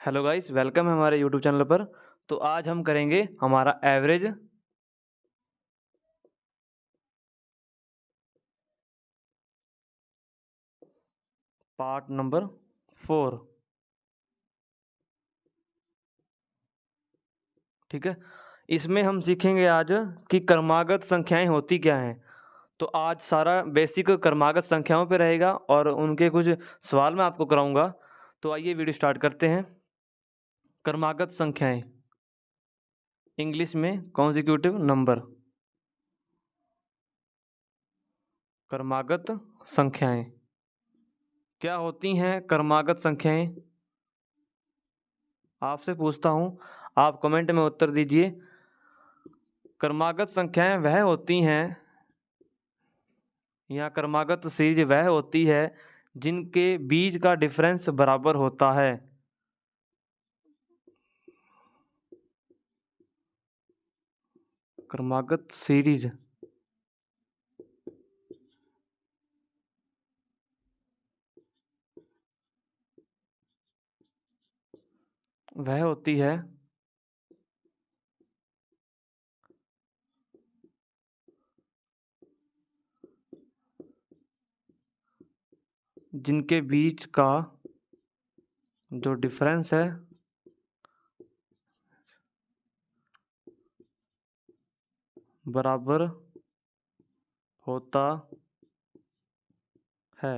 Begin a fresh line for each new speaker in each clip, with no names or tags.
Hello guys, welcome है हमारे YouTube channel पर। तो आज हम करेंगे हमारा एवरेज पार्ट नंबर 4। ठीक है, इसमें हम सीखेंगे आज कि क्रमागत संख्याएं होती क्या हैं। तो आज सारा बेसिक क्रमागत संख्याओं पे रहेगा और उनके कुछ सवाल मैं आपको कराऊंगा। तो आइए वीडियो स्टार्ट करते हैं। क्रमागत संख्याएं, इंग्लिश में कॉन्जिक्यूटिव नंबर। क्रमागत संख्याएं क्या होती हैं? क्रमागत संख्याएं आपसे पूछता हूं, आप कमेंट में उत्तर दीजिए। क्रमागत संख्याएं वह होती हैं या क्रमागत सीरीज वह होती है जिनके बीच का डिफरेंस बराबर होता है। क्रमागत सीरीज वह होती है जिनके बीच का जो डिफरेंस है बराबर होता है।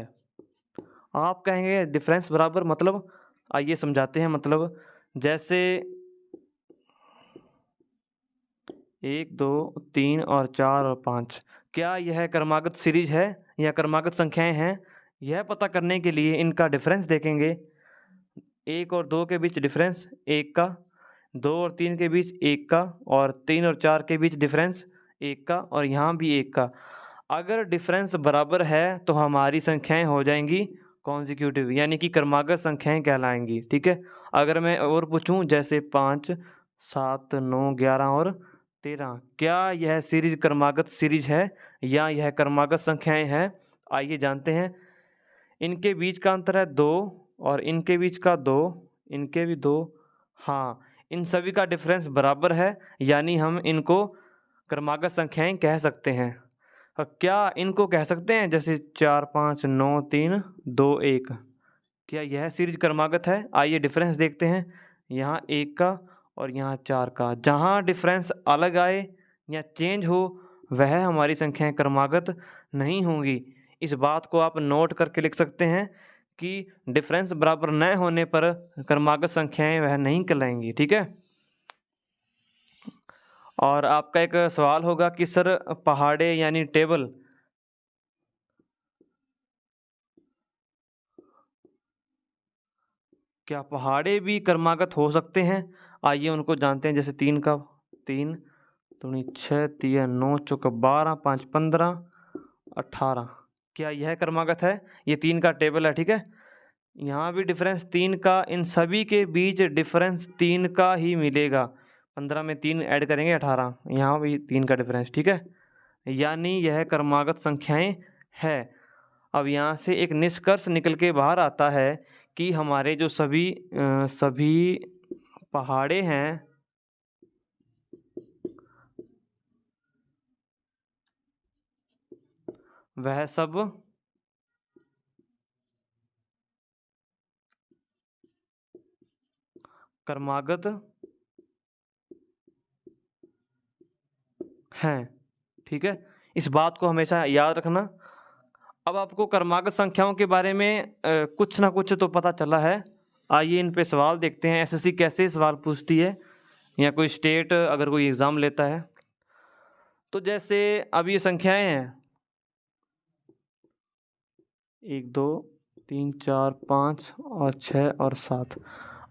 आप कहेंगे डिफरेंस बराबर मतलब, आइए समझाते हैं। मतलब जैसे 1, 2, 3 और 4 और 5, क्या यह क्रमागत सीरीज है या क्रमागत संख्याएं हैं? यह पता करने के लिए इनका डिफरेंस देखेंगे। 1 और 2 के बीच डिफरेंस 1 का, 2 और 3 के बीच 1 का, और 3 और 4 के बीच डिफरेंस 1 का, और यहाँ भी 1 का। अगर डिफरेंस बराबर है तो हमारी संख्याएं हो जाएंगी कॉन्जिक्यूटिव, यानी कि क्रमागत संख्याएं कहलाएंगी। ठीक है, अगर मैं और पूछूं जैसे 5, 7, 9, 11 और 13, क्या यह सीरीज क्रमागत सीरीज है या यह क्रमागत संख्याएं हैं? आइए जानते हैं। इनके बीच का अंतर है 2, और इनके बीच का 2, इनके भी 2। हाँ, इन सभी का डिफरेंस बराबर है, यानी हम इनको क्रमागत संख्याएं कह सकते हैं। क्या इनको कह सकते हैं जैसे 4, 5, 9, 3, 2, 1? क्या यह सीरीज क्रमागत है? आइए डिफरेंस देखते हैं। यहाँ 1 का और यहाँ 4 का, जहाँ डिफरेंस अलग आए या चेंज हो वह हमारी संख्याएं क्रमागत नहीं होंगी। इस बात को आप नोट करके लिख सकते हैं कि डिफरेंस बराबर न होने पर क्रमागत संख्याएं वह नहीं कहलाएंगी। ठीक है, और आपका एक सवाल होगा कि सर पहाड़े यानी टेबल, क्या पहाड़े भी क्रमागत हो सकते हैं? आइए उनको जानते हैं। जैसे 3 का, 3 दूनी 6, 3 9, चौका 12, 5 15, 18, क्या यह क्रमागत है? ये 3 का टेबल है। ठीक है, यहाँ भी डिफरेंस 3 का, इन सभी के बीच डिफरेंस 3 का ही मिलेगा। 15 में 3 ऐड करेंगे 18, यहाँ भी 3 का डिफरेंस। ठीक है, यानी यह क्रमागत संख्याएं है। अब यहाँ से एक निष्कर्ष निकल के बाहर आता है कि हमारे जो सभी पहाड़े हैं वह सब क्रमागत हैं। ठीक है, इस बात को हमेशा याद रखना। अब आपको क्रमागत संख्याओं के बारे में कुछ ना कुछ तो पता चला है। आइए इन पे सवाल देखते हैं, एसएससी कैसे सवाल पूछती है या कोई स्टेट अगर कोई एग्ज़ाम लेता है। तो जैसे अब ये संख्याएं हैं 1, 2, 3, 4, 5 और 6 और 7।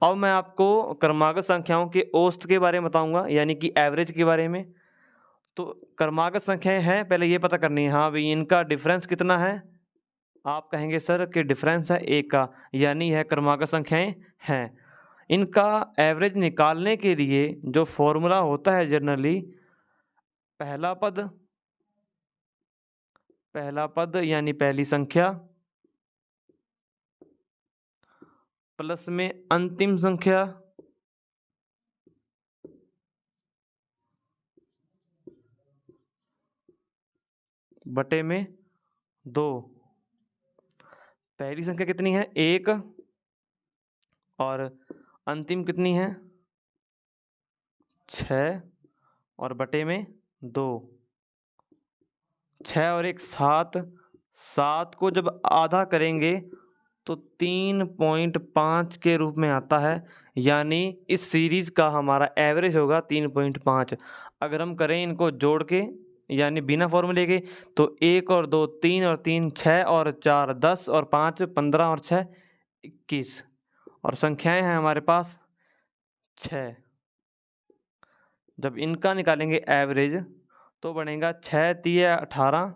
अब मैं आपको क्रमागत संख्याओं के औसत के बारे में बताऊंगा, यानी कि एवरेज के बारे में। तो क्रमागत संख्याएं हैं, पहले ये पता करनी है। हाँ भाई, इनका डिफरेंस कितना है? आप कहेंगे सर कि डिफरेंस है 1 का, यानी यह क्रमागत संख्याएं हैं। इनका एवरेज निकालने के लिए जो फॉर्मूला होता है जनरली, पहला पद यानी पहली संख्या प्लस में अंतिम संख्या बटे में 2। पहली संख्या कितनी है 1 और अंतिम कितनी है 6 और बटे में 2। 6 और 1 7। 7 को जब आधा करेंगे तो 3.5 के रूप में आता है, यानी इस सीरीज का हमारा एवरेज होगा 3.5। अगर हम करें इनको जोड़ के यानी बिना फॉर्मूले के, तो 1 और 2 3 और 3 6 और 4 10 और 5 15 और 6 21 और संख्याएं हैं हमारे पास 6। जब इनका निकालेंगे एवरेज तो बनेगा 6 3 18,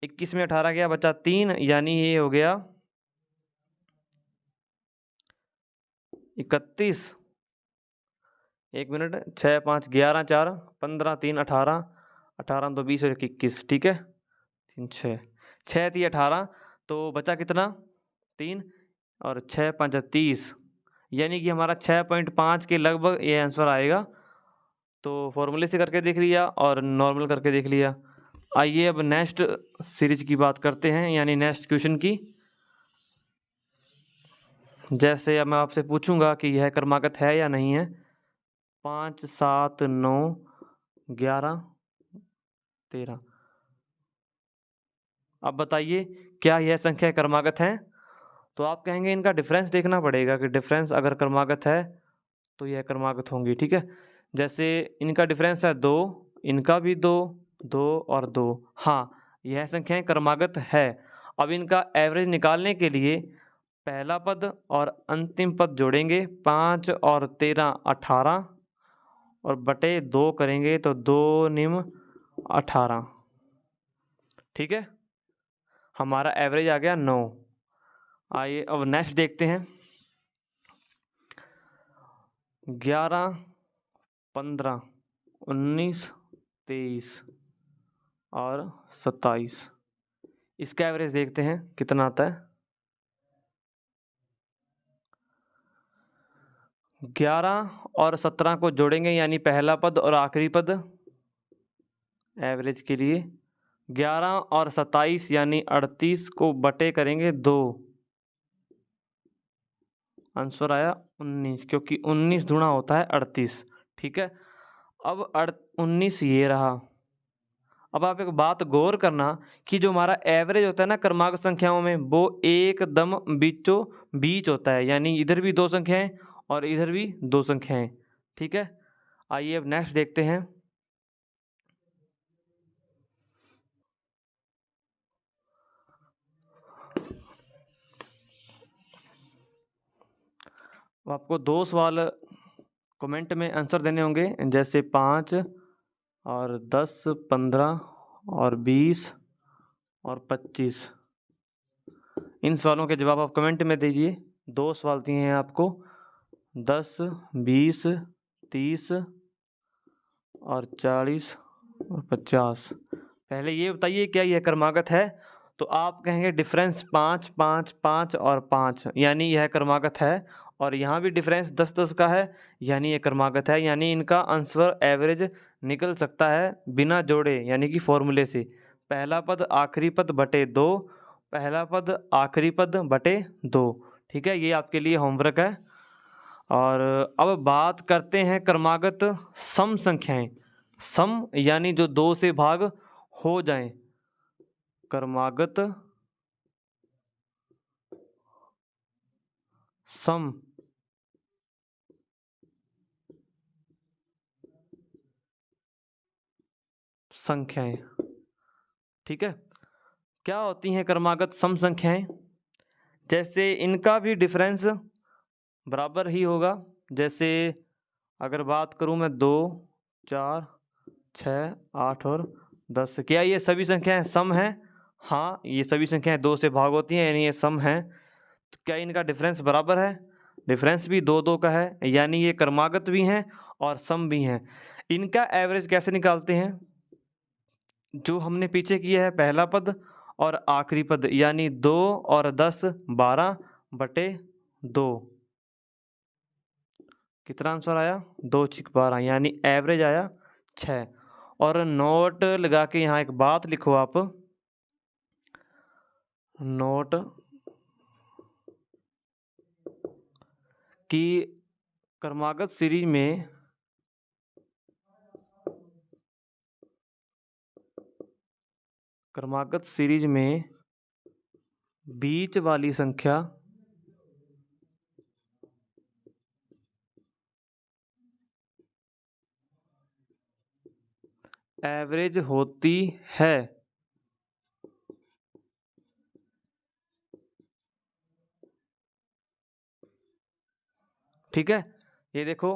21 में 18 गया बचा 3, यानी ये हो गया 31। 1 मिनट, 6 5 11 4 15 3 18, 18 2 20 और 21, ठीक है 3 6 6 3 18, तो बचा कितना 3 और 6 5 30, यानी कि हमारा 6.5 के लगभग ये आंसर आएगा। तो फॉर्मूले से करके देख लिया और नॉर्मल करके देख लिया। आइए अब नेक्स्ट सीरीज की बात करते हैं, यानी नेक्स्ट क्वेश्चन की। जैसे अब मैं आपसे पूछूंगा कि यह क्रमागत है या नहीं है। 5 7 9 11 13। अब बताइए क्या यह संख्या क्रमागत है। तो आप कहेंगे इनका डिफरेंस देखना पड़ेगा कि डिफरेंस अगर क्रमागत है तो यह क्रमागत होंगी, ठीक है। जैसे इनका डिफरेंस है 2, इनका भी 2 2 और 2। हाँ, यह संख्याएं क्रमागत है। अब इनका एवरेज निकालने के लिए पहला पद और अंतिम पद जोड़ेंगे, 5 और 13 18 और बटे 2 करेंगे तो 2 निम 18, ठीक है। हमारा एवरेज आ गया 9। आइए अब नेक्स्ट देखते हैं। 11 15 19 23 और 27, इसका एवरेज देखते हैं कितना आता है। 11 और 17 को जोड़ेंगे यानी पहला पद और आखिरी पद एवरेज के लिए। 11 और 27 यानी 38 को बटे करेंगे 2, आंसर आया 19, क्योंकि 19 गुणा होता है 38, ठीक है। अब 19 ये रहा। अब आप एक बात गौर करना कि जो हमारा एवरेज होता है ना क्रमांक संख्याओं में, वो एकदम बीचों बीच होता है, यानी इधर भी 2 संख्याएं और इधर भी 2 संख्याएं, ठीक है। आइए अब नेक्स्ट देखते हैं। आपको 2 सवाल कमेंट में आंसर देने होंगे, जैसे 5 और 10 15 और 20 और 25। इन सवालों के जवाब आप कमेंट में दीजिए। 2 सवाल दिए हैं आपको, 10 20 30 और 40 और 50। पहले ये बताइए क्या यह क्रमागत है। तो आप कहेंगे डिफरेंस 5 5 5 और 5, यानी यह क्रमागत है। और यहाँ भी डिफरेंस 10 10 का है, यानी यह क्रमागत है, यानी इनका आंसर एवरेज निकल सकता है बिना जोड़े, यानी कि फॉर्मूले से। पहला पद आखिरी पद बटे 2, पहला पद आखिरी पद बटे 2, ठीक है। ये आपके लिए होमवर्क है। और अब बात करते हैं क्रमागत सम संख्याएं। सम यानी जो 2 से भाग हो जाएं, क्रमागत सम संख्याएं, ठीक है। क्या होती हैं क्रमागत सम संख्याएं। जैसे इनका भी डिफरेंस बराबर ही होगा। जैसे अगर बात करूं मैं 2 4 6 8 और 10, क्या ये सभी संख्याएं सम हैं। हाँ, ये सभी संख्याएं 2 से भाग होती हैं, यानी ये सम हैं। तो क्या इनका डिफरेंस बराबर है। डिफरेंस भी 2 2 का है, यानी ये क्रमागत भी हैं और सम भी हैं। इनका एवरेज कैसे निकालते हैं। जो हमने पीछे किया है पहला पद और आखिरी पद, यानी 2 और 10 12 बटे 2। कितना आंसर आया? 2 छिक 12, यानी एवरेज आया 6। और नोट लगा के यहाँ एक बात लिखो आप, नोट कि क्रमागत सीरीज में बीच वाली संख्या एवरेज होती है। ठीक है, ये देखो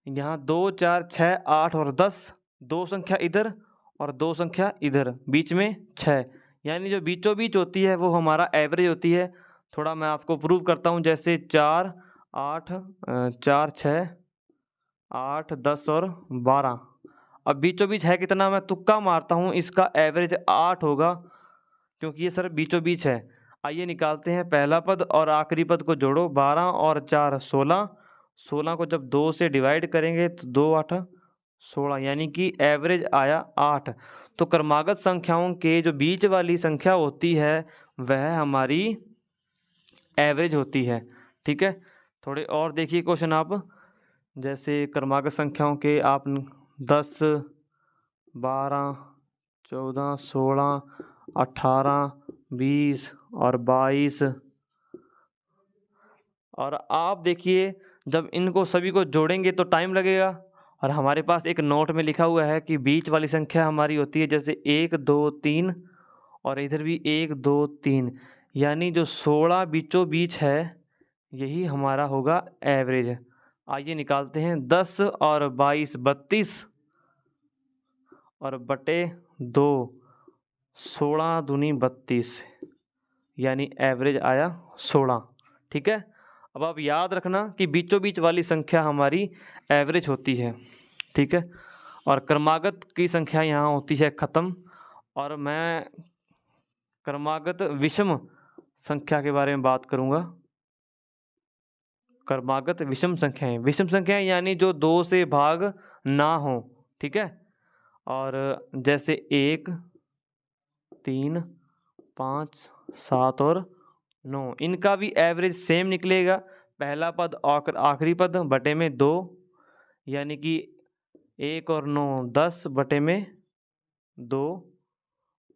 यहाँ 2 4 6 8 और 10, 2 संख्या इधर और 2 संख्या इधर, बीच में 6, यानी जो बीचों बीच होती है वो हमारा एवरेज होती है। थोड़ा मैं आपको प्रूव करता हूँ, जैसे 4 8 4 6 8 10 और 12। अब बीचों बीच है कितना, मैं तुक्का मारता हूँ, इसका एवरेज 8 होगा, क्योंकि ये सर बीचों बीच है। आइए निकालते हैं पहला पद और आखिरी पद को जोड़ो, 12 और 4 16, 16 को जब 2 से डिवाइड करेंगे तो 2 8 16, यानी कि एवरेज आया 8। तो क्रमागत संख्याओं के जो बीच वाली संख्या होती है वह हमारी एवरेज होती है। ठीक है, थोड़े और देखिए क्वेश्चन आप, जैसे क्रमागत संख्याओं के आप 10 12 14 16 18 20 और 22, और आप देखिए जब इनको सभी को जोड़ेंगे तो टाइम लगेगा। और हमारे पास एक नोट में लिखा हुआ है कि बीच वाली संख्या हमारी होती है जैसे 1 2 3, और इधर भी 1 2 3, यानी जो 16 बीचों बीच है यही हमारा होगा एवरेज। आइए निकालते हैं, 10 और 22 32, और बटे 2 16 दूनी 32, यानी एवरेज आया 16। ठीक है, अब आप याद रखना कि बीचों बीच वाली संख्या हमारी एवरेज होती है। ठीक है, और क्रमागत की संख्या यहाँ होती है ख़त्म, और मैं क्रमागत विषम संख्या के बारे में बात करूँगा। क्रमागत विषम संख्याएं यानी जो 2 से भाग ना हो। ठीक है, और जैसे 1 3 5 7 और 9, इनका भी एवरेज सेम निकलेगा, पहला पद और आखिरी पद बटे में 2, यानी कि 1 और 9 10 बटे में 2,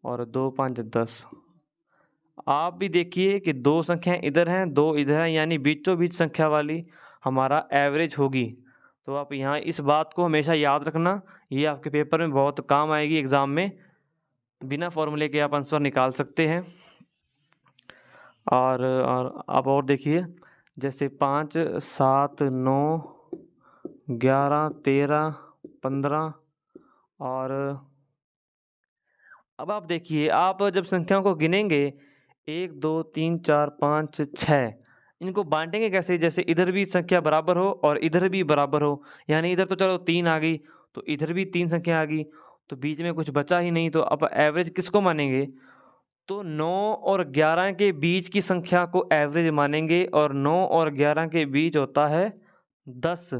और 2 5 10। आप भी देखिए कि 2 संख्याएं इधर हैं 2 इधर हैं, यानी बीचों बीच संख्या वाली हमारा एवरेज होगी। तो आप यहाँ इस बात को हमेशा याद रखना, ये आपके पेपर में बहुत काम आएगी, एग्ज़ाम में बिना फॉर्मूले के आप आंसर निकाल सकते हैं। और आप और देखिए, जैसे 5 7 9 11 13 15, और अब आप देखिए, आप जब संख्याओं को गिनेंगे 1 2 3 4 5 6, इनको बांटेंगे कैसे, जैसे इधर भी संख्या बराबर हो और इधर भी बराबर हो, यानी इधर तो चलो 3 आ गई तो इधर भी 3 संख्या आ गई, तो बीच में कुछ बचा ही नहीं, तो अब एवरेज किसको मानेंगे? तो 9 और 11 के बीच की संख्या को एवरेज मानेंगे, और 9 और 11 के बीच होता है 10,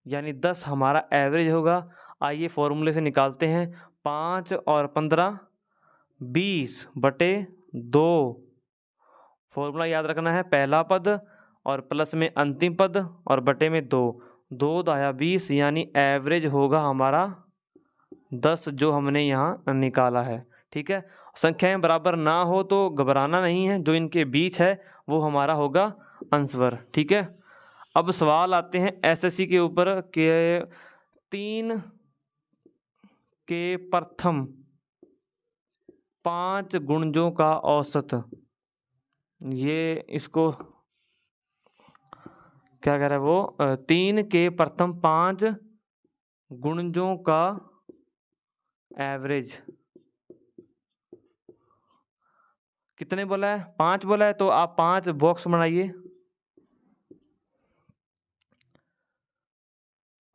यानी 10 हमारा एवरेज होगा। आइए फॉर्मूले से निकालते हैं, 5 और 15 20 बटे 2, फॉर्मूला याद रखना है, पहला पद और प्लस में अंतिम पद और बटे में 2, 2 दाया 20, यानी एवरेज होगा हमारा 10 जो हमने यहाँ निकाला है। ठीक है, संख्याएं बराबर ना हो तो घबराना नहीं है, जो इनके बीच है वो हमारा होगा आंसर। ठीक है, अब सवाल आते हैं एसएससी के ऊपर कि 3 के प्रथम 5 गुणजों का औसत, ये इसको क्या कह रहा है वो, 3 के प्रथम 5 गुणजों का एवरेज कितने बोला है? 5 बोला है, तो आप 5 बॉक्स बनाइए,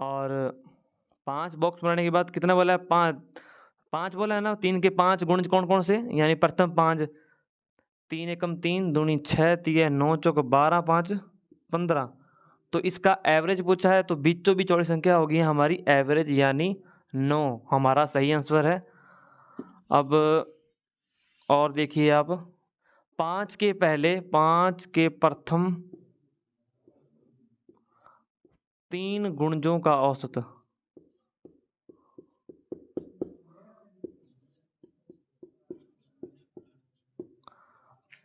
और 5 बॉक्स बनाने के बाद कितना बोला है? 5 5 बोला है ना, 3 के 5 गुण कौन कौन से, यानी प्रथम 5, 3 एकम 3 दूनी 6 3 9 चौक 12 5 15। तो इसका एवरेज पूछा है, तो बीचों बीच वाली संख्या होगी हमारी एवरेज, यानी 9 हमारा सही आंसर है। अब और देखिए आप, 5 के पहले 5 के प्रथम 3 गुणजों का औसत।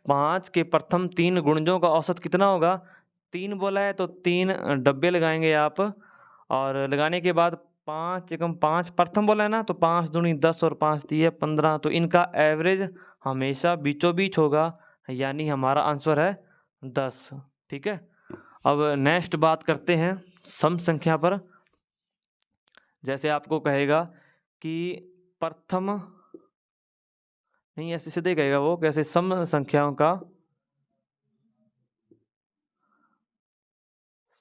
पाँच के प्रथम 3 गुणजों का औसत कितना होगा? 3 बोला है तो 3 डब्बे लगाएंगे आप, और लगाने के बाद 5 एकम 5 प्रथम बोला है ना, तो 5 दूनी 10 और 5 दिए 15। तो इनका एवरेज हमेशा बीचों बीच होगा, यानी हमारा आंसर है 10। ठीक है, अब नेक्स्ट बात करते हैं सम संख्या पर। जैसे आपको कहेगा कि प्रथम, नहीं ऐसे सीधे कहेगा वो, कैसे सम संख्याओं का,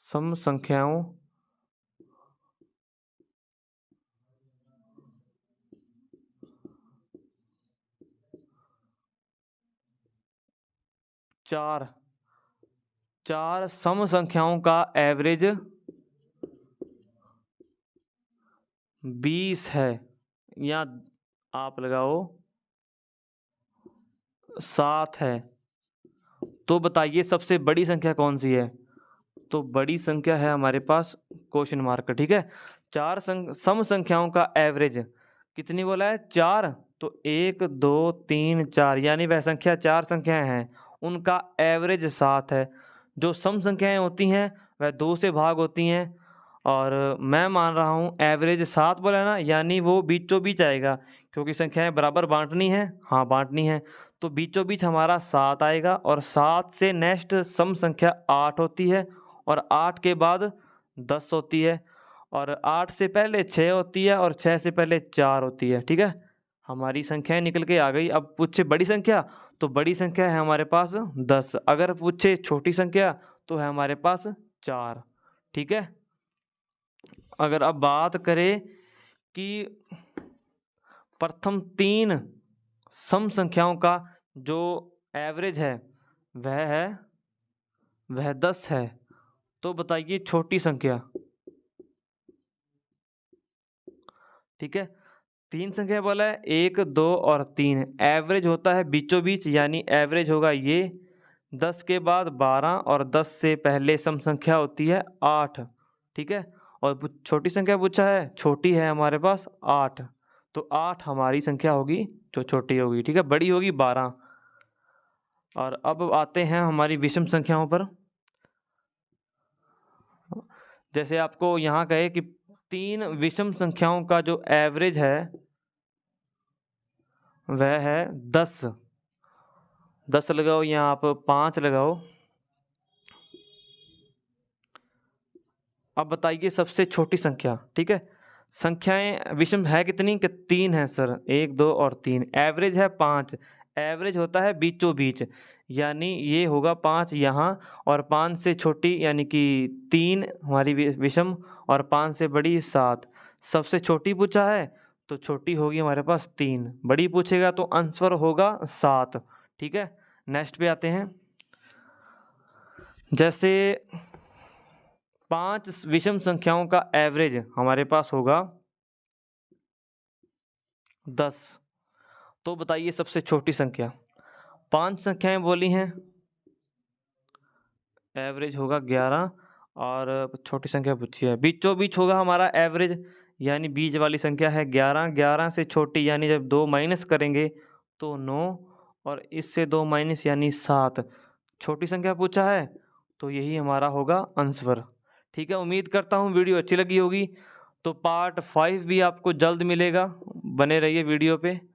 सम संख्याओं चार सम संख्याओं का एवरेज 20 है, या आप लगाओ 7 है। तो बताइए सबसे बड़ी संख्या कौन सी है? तो बड़ी संख्या है हमारे पास क्वेश्चन मार्क। ठीक है, सम संख्याओं का एवरेज कितनी बोला है? 4। तो 1 2 3 4, यानी वह संख्या 4 संख्याएं हैं, उनका एवरेज 7 है। जो सम संख्याएं होती हैं वह 2 से भाग होती हैं, और मैं मान रहा हूँ एवरेज 7 बोला है ना, यानी वो बीचों बीच आएगा, क्योंकि संख्याएं बराबर बांटनी है। हाँ बांटनी है, तो बीचों बीच हमारा 7 आएगा, और 7 से नेक्स्ट सम संख्या 8 होती है, और 8 के बाद 10 होती है, और 8 से पहले 6 होती है, और 6 से पहले 4 होती है। ठीक है, हमारी संख्याएं निकल के आ गई। अब पूछे बड़ी संख्या, तो बड़ी संख्या है हमारे पास 10। अगर पूछे छोटी संख्या तो है हमारे पास 4। ठीक है, अगर अब बात करें कि प्रथम 3 सम संख्याओं का जो एवरेज है वह 10 है, तो बताइए छोटी संख्या। ठीक है, 3 संख्या बोला है, 1 2 और 3, एवरेज होता है बीचों बीच, यानी एवरेज होगा ये 10 के बाद 12, और 10 से पहले सम संख्या होती है 8। ठीक है, और छोटी संख्या पूछा है, छोटी है हमारे पास 8, तो 8 हमारी संख्या होगी जो छोटी होगी। ठीक है, बड़ी होगी 12। और अब आते हैं हमारी विषम संख्याओं पर। जैसे आपको यहाँ कहे कि 3 विषम संख्याओं का जो एवरेज है वह है 10। 10 लगाओ या आप 5 लगाओ। अब बताइए सबसे छोटी संख्या। ठीक है, संख्याएं विषम है कितनी? कि 3 है सर, 1 2 और 3, एवरेज है 5। एवरेज होता है बीचों बीच, यानी ये होगा 5 यहाँ, और 5 से छोटी यानी कि 3 हमारी विषम, और 5 से बड़ी 7। सबसे छोटी पूछा है तो छोटी होगी हमारे पास 3, बड़ी पूछेगा तो आंसर होगा 7। ठीक है, नेक्स्ट पे आते हैं। जैसे 5 विषम संख्याओं का एवरेज हमारे पास होगा 10, तो बताइए सबसे छोटी संख्या। 5 संख्याएं बोली हैं, एवरेज होगा 11, और छोटी संख्या पूछी है, बीचों बीच होगा हमारा एवरेज, यानी बीच वाली संख्या है 11। 11 से छोटी, यानी जब 2 माइनस करेंगे तो 9, और इससे 2 माइनस यानी 7। छोटी संख्या पूछा है, तो यही हमारा होगा आंसर। ठीक है, उम्मीद करता हूँ वीडियो अच्छी लगी होगी। तो पार्ट 5 भी आपको जल्द मिलेगा, बने रहिए वीडियो पे।